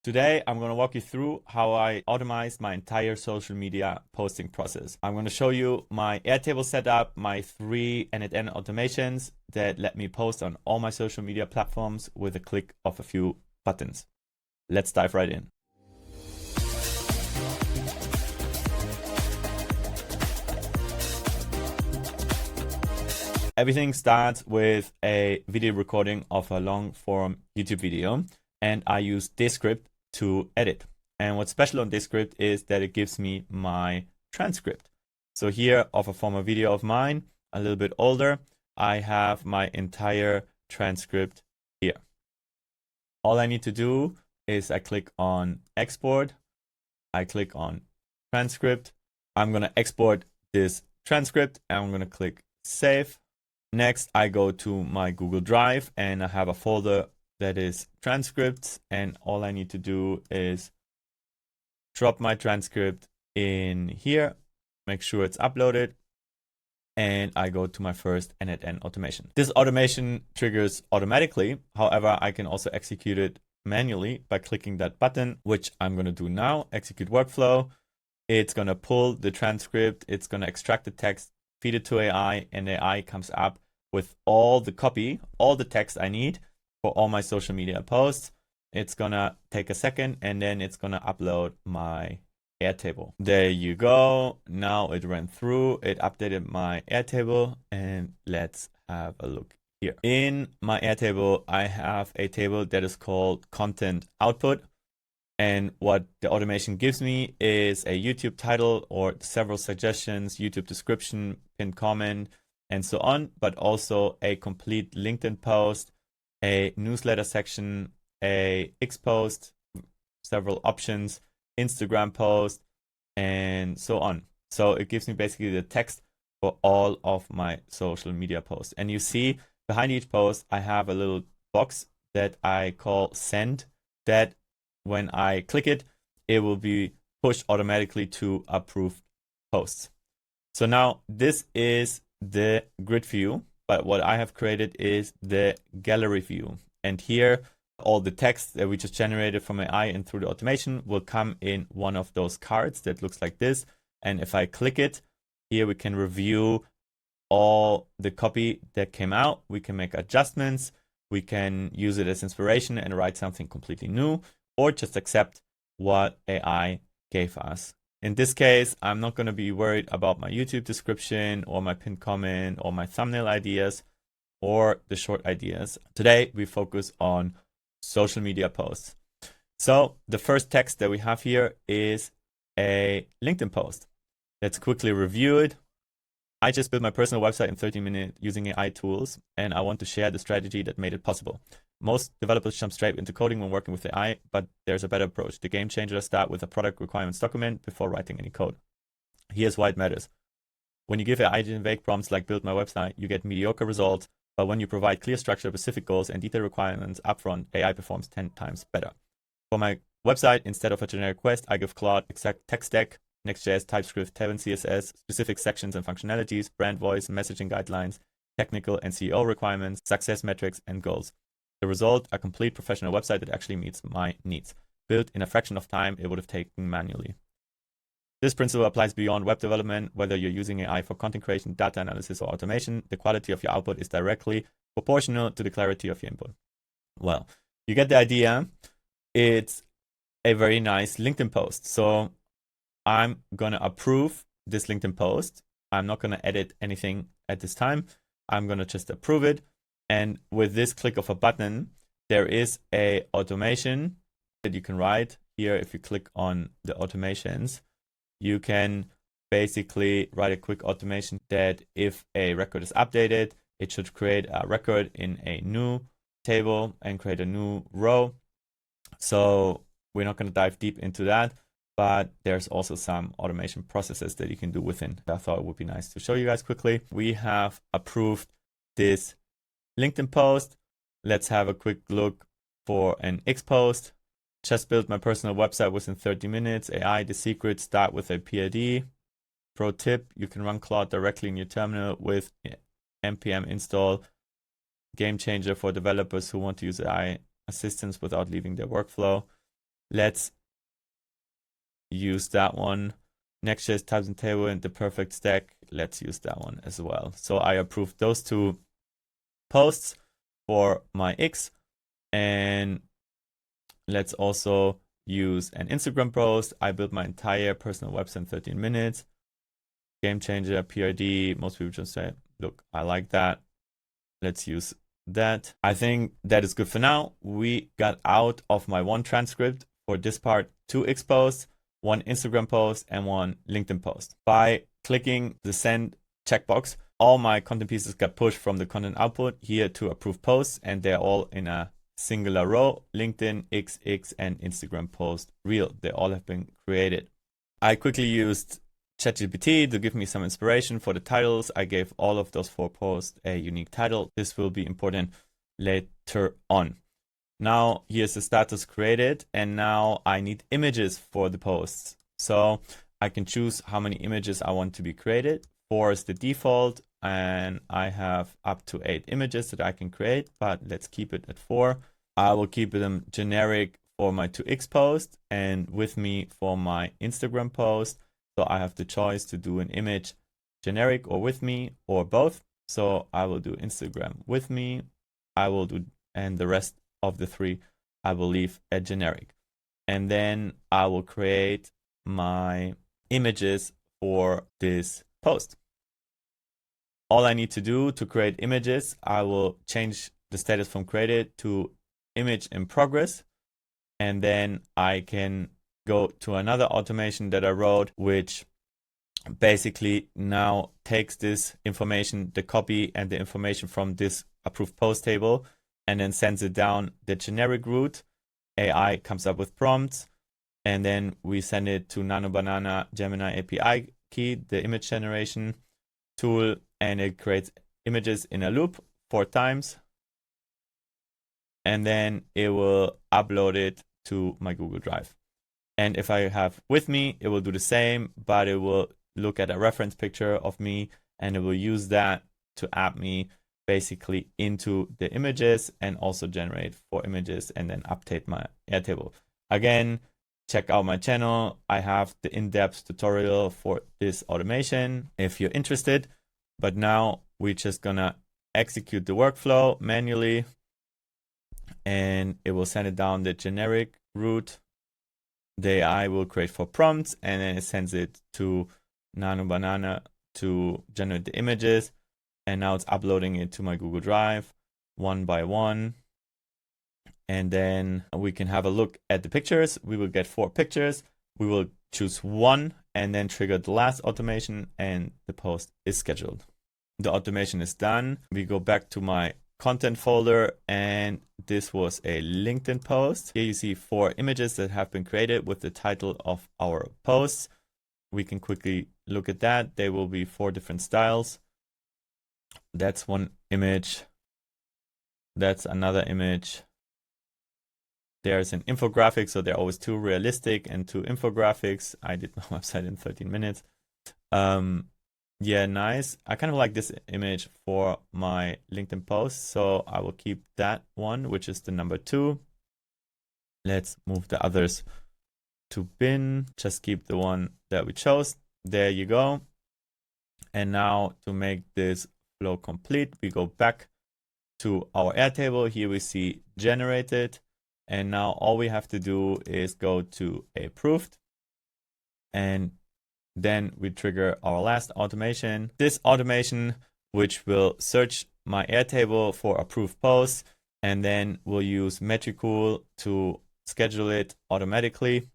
Today, I'm going to walk you through how I automate my entire social media posting process. I'm going to show you my Airtable setup, my 3 end-to-end automations that let me post on all my social media platforms with a click of a few buttons. Let's dive right in. Everything starts with a video recording of a long form YouTube video, and I use Transcript to edit. And what's special on Transcript is that it gives me my transcript. So here, of a former video of mine, a little bit older, I have my entire transcript here. All I need to do is I click on export, I click on transcript. I'm going to export this transcript and I'm going to click save. Next, I go to my Google Drive and I have a folder that is transcripts, and all I need to do is drop my transcript in here, make sure it's uploaded, and I go to my first end-to-end automation. This automation triggers automatically. However, I can also execute it manually by clicking that button, which I'm going to do now. Execute workflow. It's going to pull the transcript. It's going to extract the text, feed it to AI, and AI comes up with all the copy, all the text I need for all my social media posts. It's gonna take a second and then it's gonna upload my Airtable. There you go. Now it ran through, it updated my Airtable, and let's have a look here. In my Airtable, I have a table that is called content output. And what the automation gives me is a YouTube title or several suggestions, YouTube description, pinned comment, and so on, but also a complete LinkedIn post, a newsletter section, a X post, several options, Instagram post, and so on. So it gives me basically the text for all of my social media posts. And you see behind each post, I have a little box that I call send, that when I click it, it will be pushed automatically to approved posts. So now this is the grid view, but what I have created is the gallery view. And here, all the text that we just generated from AI and through the automation will come in one of those cards that looks like this. And if I click it, here we can review all the copy that came out. We can make adjustments. We can use it as inspiration and write something completely new, or just accept what AI gave us. In this case, I'm not going to be worried about my YouTube description or my pinned comment or my thumbnail ideas or the short ideas. Today, we focus on social media posts. So the first text that we have here is a LinkedIn post. Let's quickly review it. I just built my personal website in 30 minutes using AI tools, and I want to share the strategy that made it possible. Most developers jump straight into coding when working with AI, but there's a better approach. The game changers start with a product requirements document before writing any code. Here's why it matters. When you give AI vague prompts like build my website, you get mediocre results, but when you provide clear structure, specific goals, and detailed requirements upfront, AI performs 10 times better. For my website, instead of a generic request, I give Claude exact tech stack, Next.js, TypeScript, Tailwind CSS, specific sections and functionalities, brand voice, messaging guidelines, technical and CEO requirements, success metrics, and goals. The result, a complete professional website that actually meets my needs, built in a fraction of time it would have taken manually. This principle applies beyond web development. Whether you're using AI for content creation, data analysis, or automation, the quality of your output is directly proportional to the clarity of your input. Well, you get the idea. It's a very nice LinkedIn post. So I'm going to approve this LinkedIn post. I'm not going to edit anything at this time. I'm going to just approve it. And with this click of a button, there is a automation that you can write here. If you click on the automations, you can basically write a quick automation that if a record is updated, it should create a record in a new table and create a new row. So we're not going to dive deep into that, but there's also some automation processes that you can do within. I thought it would be nice to show you guys quickly. We have approved this LinkedIn post. Let's have a quick look for an X post. Just built my personal website within 30 minutes. AI, the secret, start with a PID. Pro tip, you can run Claude directly in your terminal with npm install. Game changer for developers who want to use AI assistance without leaving their workflow. Let's use that one. Next.js types and table and the perfect stack. Let's use that one as well. So I approved those 2 posts for my X. And let's also use an Instagram post. I built my entire personal website in 13 minutes. Game changer, PRD. Most people just say, look, I like that. Let's use that. I think that is good for now. We got out of my 1 transcript for this part, 2 X posts, 1 Instagram post, and 1 LinkedIn post. By clicking the send checkbox, all my content pieces got pushed from the content output here to approved posts, and they're all in a singular row: LinkedIn, XX, and Instagram post reel. They all have been created. I quickly used ChatGPT to give me some inspiration for the titles. I gave all of those 4 posts a unique title. This will be important later on. Now here's the status created, and now I need images for the posts. So I can choose how many images I want to be created. 4 is the default, and I have up to 8 images that I can create, but let's keep it at 4. I will keep them generic for my 2X post and with me for my Instagram post. So I have the choice to do an image generic or with me or both. So I will do Instagram with me. And the rest of the 3, I will leave a generic. And then I will create my images for this post. All I need to do to create images, I will change the status from created to image in progress. And then I can go to another automation that I wrote, which basically now takes this information, the copy and the information from this approved post table, and then sends it down the generic route. AI comes up with prompts, and then we send it to Nano Banana Gemini API key, the image generation tool, and it creates images in a loop 4 times. And then it will upload it to my Google Drive. And if I have with me, it will do the same, but it will look at a reference picture of me, and it will use that to add me basically into the images and also generate 4 images and then update my Airtable. Again, check out my channel. I have the in-depth tutorial for this automation if you're interested. But now we're just gonna execute the workflow manually, and it will send it down the generic route. The AI will create 4 prompts, and then it sends it to Nano Banana to generate the images. And now it's uploading it to my Google Drive 1 by 1. And then we can have a look at the pictures. We will get 4 pictures. We will choose 1 and then trigger the last automation, and the post is scheduled. The automation is done. We go back to my content folder, and this was a LinkedIn post. Here you see 4 images that have been created with the title of our posts. We can quickly look at that. They will be 4 different styles. That's one image. That's another image. There's an infographic, so they're always 2 realistic and 2 infographics. I did my website in 13 minutes. Yeah, nice. I kind of like this image for my LinkedIn post, so I will keep that one, which is the number 2. Let's move the others to bin. Just keep the one that we chose. There you go. And now to make this flow complete, we go back to our Airtable. Here we see generated. And now all we have to do is go to approved, and then we trigger our last automation. This automation, which will search my Airtable for approved posts, and then we'll use Metricool to schedule it automatically.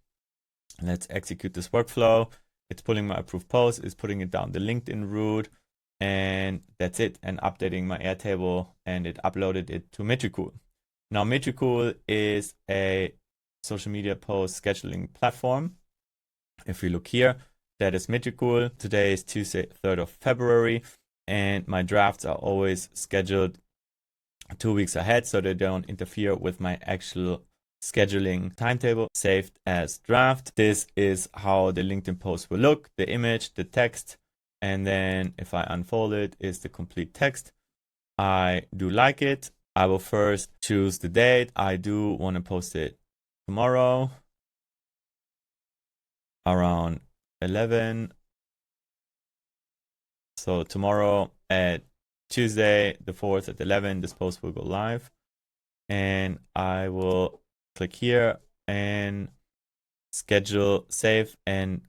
Let's execute this workflow. It's pulling my approved post, it's putting it down the LinkedIn route, and that's it, and updating my Airtable, and it uploaded it to Metricool. Now, Metricool is a social media post scheduling platform. If we look here, that is Metricool. Today is Tuesday, 3rd of February, and my drafts are always scheduled 2 weeks ahead so they don't interfere with my actual scheduling timetable. Saved as draft. This is how the LinkedIn post will look: the image, the text, and then if I unfold it, is the complete text. I do like it. I will first choose the date. I do want to post it tomorrow. around 11. So tomorrow at Tuesday, the 4th at 11, this post will go live. And I will click here and schedule, save, and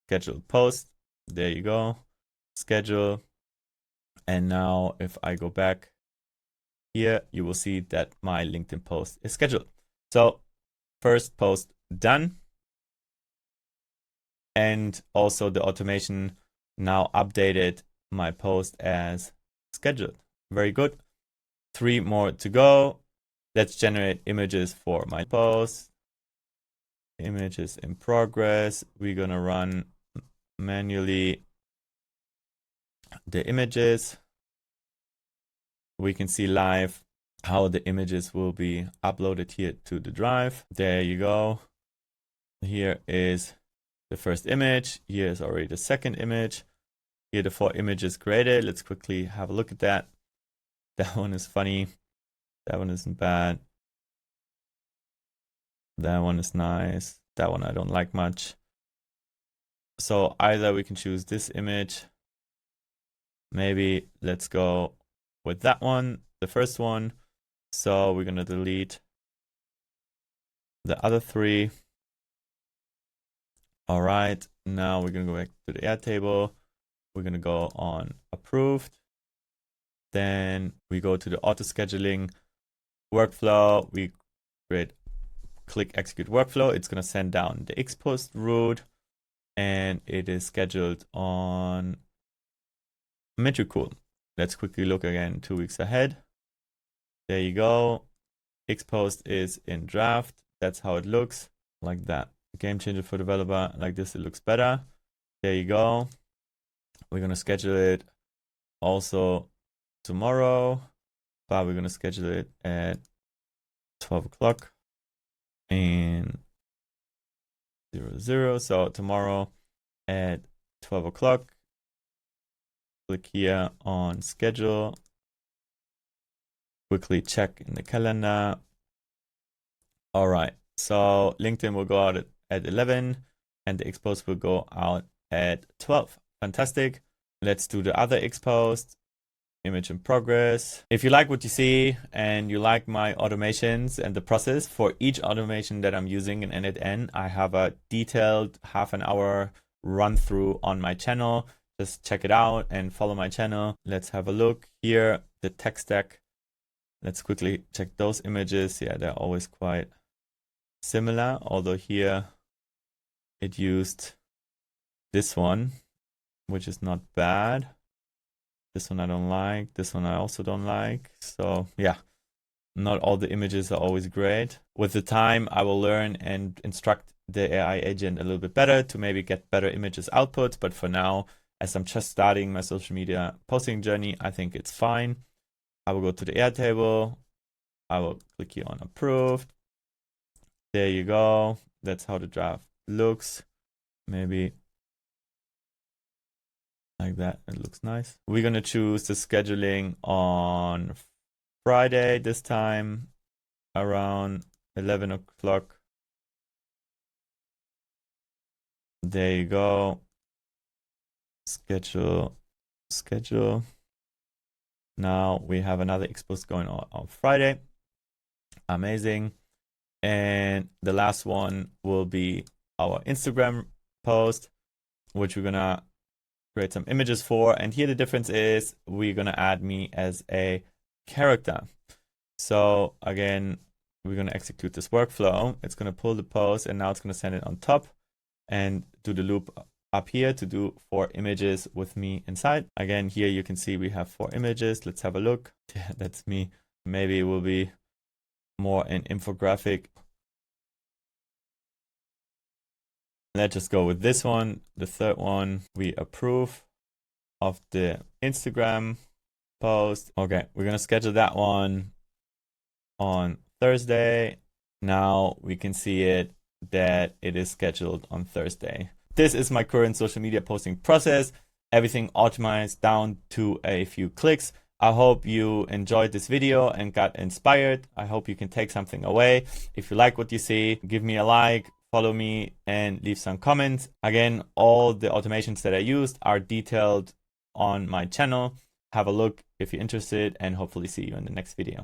schedule post. There you go. Schedule. And now if I go back here, you will see that my LinkedIn post is scheduled. So first post done. And also the automation now updated my post as scheduled. Very good. 3 more to go. Let's generate images for my post. Images in progress. We're gonna run manually the images. We can see live how the images will be uploaded here to the drive. There you go. Here is the first image. Here is already the second image. Here the 4 images created. Let's quickly have a look at that. That one is funny. That one isn't bad. That one is nice. That one I don't like much. So either we can choose this image. Maybe let's go with that one, the first one. So we're gonna delete the other 3. All right, now we're gonna go back to the Airtable. We're gonna go on approved. Then we go to the auto scheduling workflow. We click execute workflow. It's gonna send down the Xpost route, and it is scheduled on Metricool. Let's quickly look again 2 weeks ahead. There you go. Xpost is in draft. That's how it looks, like that. Game changer for developer. Like this, it looks better. There you go. We're gonna schedule it also tomorrow, but we're gonna schedule it at 12 o'clock and 00. So tomorrow at 12 o'clock. Click here on schedule. Quickly check in the calendar. All right, so LinkedIn will go out at 11 and the Xpost will go out at 12. Fantastic. Let's do the other Xpost. Image in progress. If you like what you see and you like my automations and the process for each automation that I'm using in N8N, I have a detailed half-an-hour run through on my channel. Just check it out and follow my channel. Let's have a look here. The tech stack. Let's quickly check those images. Yeah, they're always quite similar, although here it used this one, which is not bad. This one I don't like. This one I also don't like. So yeah, not all the images are always great. With the time, I will learn and instruct the AI agent a little bit better to maybe get better images output. But for now, as I'm just starting my social media posting journey, I think it's fine. I will go to the Airtable. I will click here on approved. There you go. That's how the draft looks. Maybe like that. It looks nice. We're going to choose the scheduling on Friday this time around 11 o'clock. There you go. Schedule. Now we have another Xpost going on Friday. Amazing. And the last one will be our Instagram post, which we're gonna create some images for. And here the difference is we're gonna add me as a character. So again, we're gonna execute this workflow. It's gonna pull the post and now it's gonna send it on top and do the loop up here to do 4 images with me inside. Again, here you can see we have 4 images. Let's have a look. Yeah, that's me. Maybe it will be more an infographic. Let's just go with this one. The third one, we approve of the Instagram post. Okay, we're gonna schedule that one on Thursday. Now we can see it that it is scheduled on Thursday. This is my current social media posting process. Everything optimized down to a few clicks. I hope you enjoyed this video and got inspired. I hope you can take something away. If you like what you see, give me a like, follow me and leave some comments. Again, all the automations that I used are detailed on my channel. Have a look if you're interested, and hopefully see you in the next video.